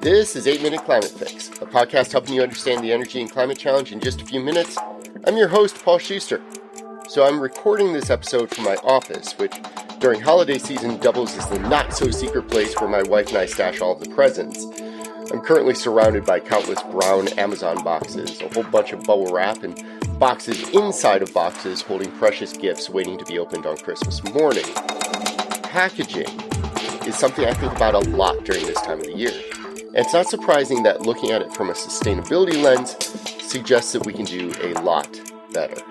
This is 8-Minute Climate Fix, a podcast helping you understand the energy and climate challenge in just a few minutes. I'm your host, Paul Schuster. So I'm recording this episode from my office, which during holiday season doubles as the not-so-secret place where my wife and I stash all of the presents. I'm currently surrounded by countless brown Amazon boxes, a whole bunch of bubble wrap, and boxes inside of boxes holding precious gifts waiting to be opened on Christmas morning. Packaging is something I think about a lot during this time of the year. And it's not surprising that looking at it from a sustainability lens suggests that we can do a lot better.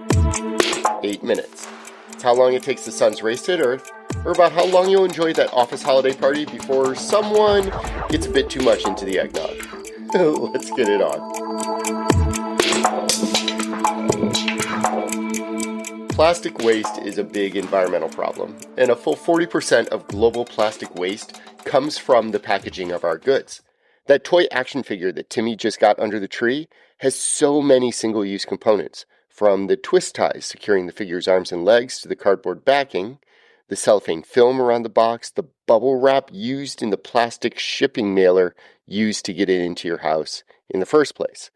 8 minutes. It's how long it takes the sun's race to hit Earth, or about how long you'll enjoy that office holiday party before someone gets a bit too much into the eggnog. Let's get it on. Plastic waste is a big environmental problem, and a full 40% of global plastic waste comes from the packaging of our goods. That toy action figure that Timmy just got under the tree has so many single-use components, from the twist ties securing the figure's arms and legs to the cardboard backing, the cellophane film around the box, the bubble wrap used in the plastic shipping mailer used to get it into your house in the first place.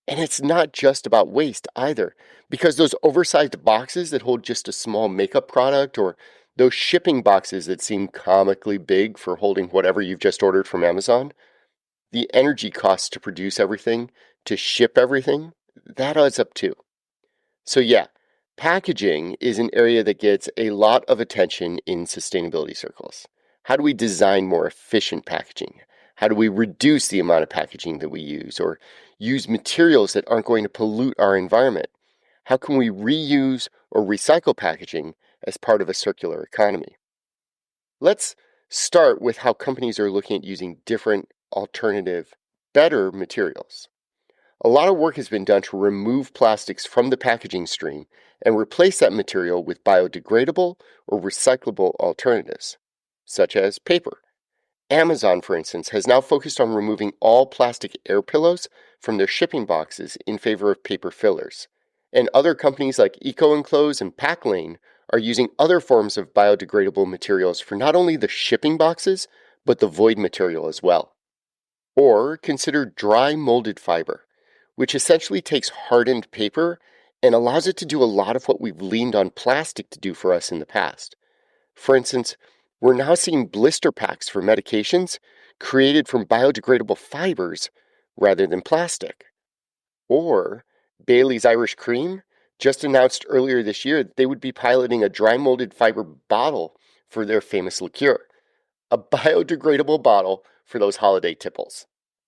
And it's not just about waste either, because those oversized boxes that hold just a small makeup product, or those shipping boxes that seem comically big for holding whatever you've just ordered from Amazon, the energy costs to produce everything, to ship everything, that adds up too. So yeah, packaging is an area that gets a lot of attention in sustainability circles. How do we design more efficient packaging? How do we reduce the amount of packaging that we use, or use materials that aren't going to pollute our environment? How can we reuse or recycle packaging as part of a circular economy? Let's start with how companies are looking at using different, alternative, better materials. A lot of work has been done to remove plastics from the packaging stream and replace that material with biodegradable or recyclable alternatives, such as paper. Amazon, for instance, has now focused on removing all plastic air pillows from their shipping boxes in favor of paper fillers. And other companies like Eco-Enclose and Packlane are using other forms of biodegradable materials for not only the shipping boxes, but the void material as well. Or consider dry molded fiber, which essentially takes hardened paper and allows it to do a lot of what we've leaned on plastic to do for us in the past. For instance, we're now seeing blister packs for medications created from biodegradable fibers rather than plastic. Or Bailey's Irish Cream just announced earlier this year that they would be piloting a dry molded fiber bottle for their famous liqueur. A biodegradable bottle for those holiday tipples.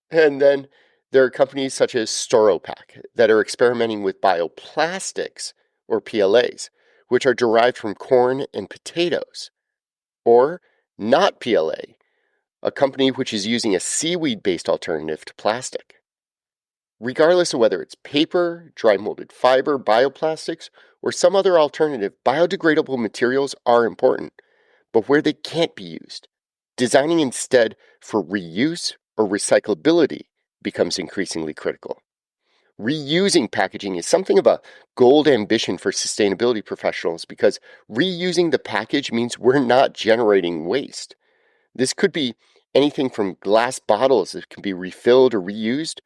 And then there are companies such as Storopack that are experimenting with bioplastics, or PLAs, which are derived from corn and potatoes. Or Not PLA, a company which is using a seaweed-based alternative to plastic. Regardless of whether it's paper, dry molded fiber, bioplastics, or some other alternative, biodegradable materials are important, but where they can't be used, designing instead for reuse or recyclability becomes increasingly critical. Reusing packaging is something of a gold ambition for sustainability professionals because reusing the package means we're not generating waste. This could be anything from glass bottles that can be refilled or reused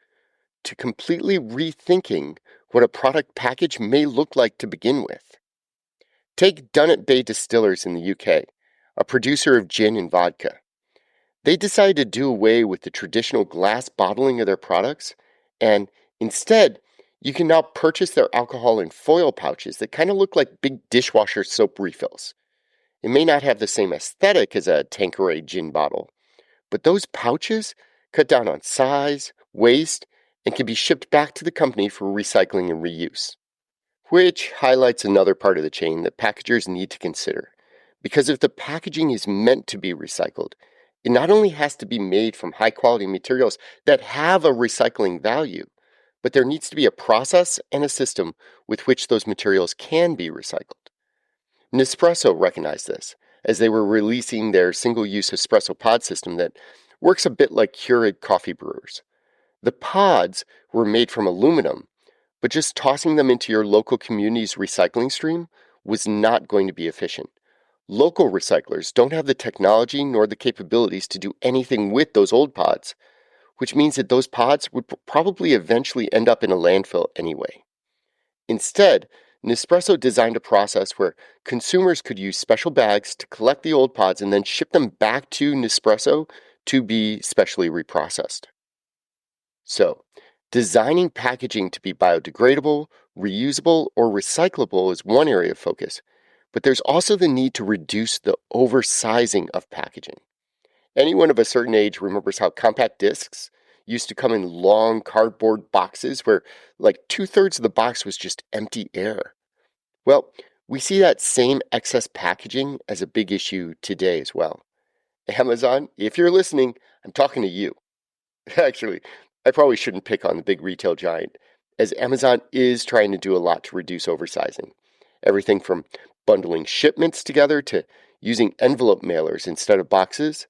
to completely rethinking what a product package may look like to begin with. Take Dunnet Bay Distillers in the UK, a producer of gin and vodka. They decided to do away with the traditional glass bottling of their products, and instead, you can now purchase their alcohol in foil pouches that kind of look like big dishwasher soap refills. It may not have the same aesthetic as a Tanqueray gin bottle, but those pouches cut down on size, waste, and can be shipped back to the company for recycling and reuse. Which highlights another part of the chain that packagers need to consider, because if the packaging is meant to be recycled, it not only has to be made from high-quality materials that have a recycling value, but there needs to be a process and a system with which those materials can be recycled. Nespresso recognized this as they were releasing their single-use espresso pod system that works a bit like Keurig coffee brewers. The pods were made from aluminum, but just tossing them into your local community's recycling stream was not going to be efficient. Local recyclers don't have the technology nor the capabilities to do anything with those old pods, which means that those pods would probably eventually end up in a landfill anyway. Instead, Nespresso designed a process where consumers could use special bags to collect the old pods and then ship them back to Nespresso to be specially reprocessed. So, designing packaging to be biodegradable, reusable, or recyclable is one area of focus, but there's also the need to reduce the oversizing of packaging. Anyone of a certain age remembers how compact discs used to come in long cardboard boxes where like 2/3 of the box was just empty air. Well, we see that same excess packaging as a big issue today as well. Amazon, if you're listening, I'm talking to you. Actually, I probably shouldn't pick on the big retail giant, as Amazon is trying to do a lot to reduce oversizing. Everything from bundling shipments together to using envelope mailers instead of boxes.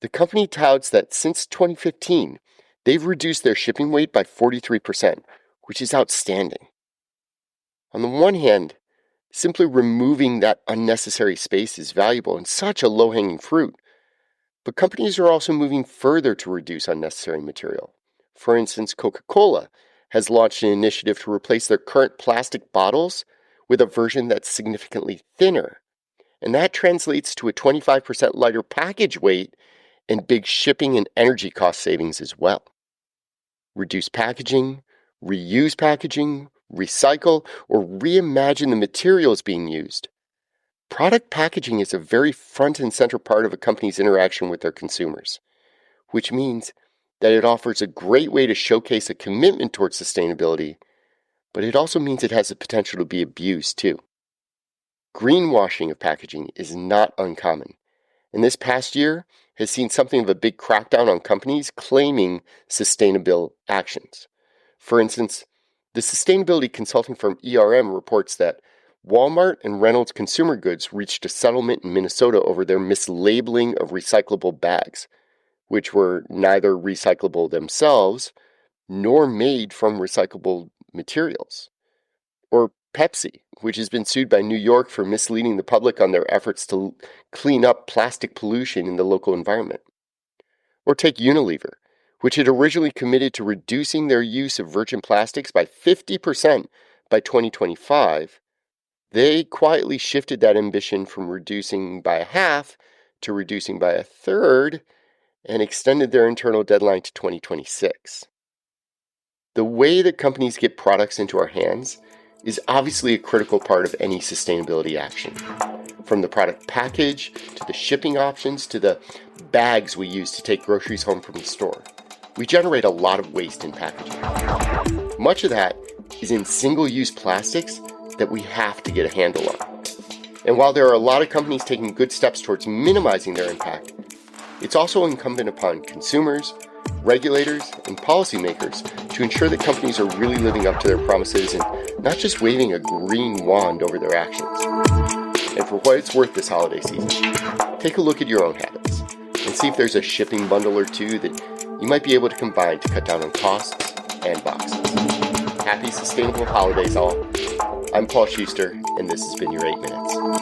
The company touts that since 2015, they've reduced their shipping weight by 43%, which is outstanding. On the one hand, simply removing that unnecessary space is valuable and such a low-hanging fruit. But companies are also moving further to reduce unnecessary material. For instance, Coca-Cola has launched an initiative to replace their current plastic bottles with a version that's significantly thinner. And that translates to a 25% lighter package weight and big shipping and energy cost savings as well. Reduce packaging, reuse packaging, recycle, or reimagine the materials being used. Product packaging is a very front and center part of a company's interaction with their consumers, which means that it offers a great way to showcase a commitment towards sustainability, but it also means it has the potential to be abused too. Greenwashing of packaging is not uncommon, and this past year has seen something of a big crackdown on companies claiming sustainable actions. For instance, the sustainability consulting firm ERM reports that Walmart and Reynolds Consumer Goods reached a settlement in Minnesota over their mislabeling of recyclable bags, which were neither recyclable themselves nor made from recyclable materials. Or Pepsi, which has been sued by New York for misleading the public on their efforts to clean up plastic pollution in the local environment. Or take Unilever, which had originally committed to reducing their use of virgin plastics by 50% by 2025. They quietly shifted that ambition from reducing by a half to reducing by a third and extended their internal deadline to 2026. The way that companies get products into our hands is obviously a critical part of any sustainability action. From the product package, to the shipping options, to the bags we use to take groceries home from the store. We generate a lot of waste in packaging. Much of that is in single-use plastics that we have to get a handle on. And while there are a lot of companies taking good steps towards minimizing their impact, it's also incumbent upon consumers, regulators, and policymakers to ensure that companies are really living up to their promises and not just waving a green wand over their actions. And for what it's worth this holiday season, take a look at your own habits and see if there's a shipping bundle or two that you might be able to combine to cut down on costs and boxes. Happy sustainable holidays all. I'm Paul Schuster, and this has been your 8 Minutes.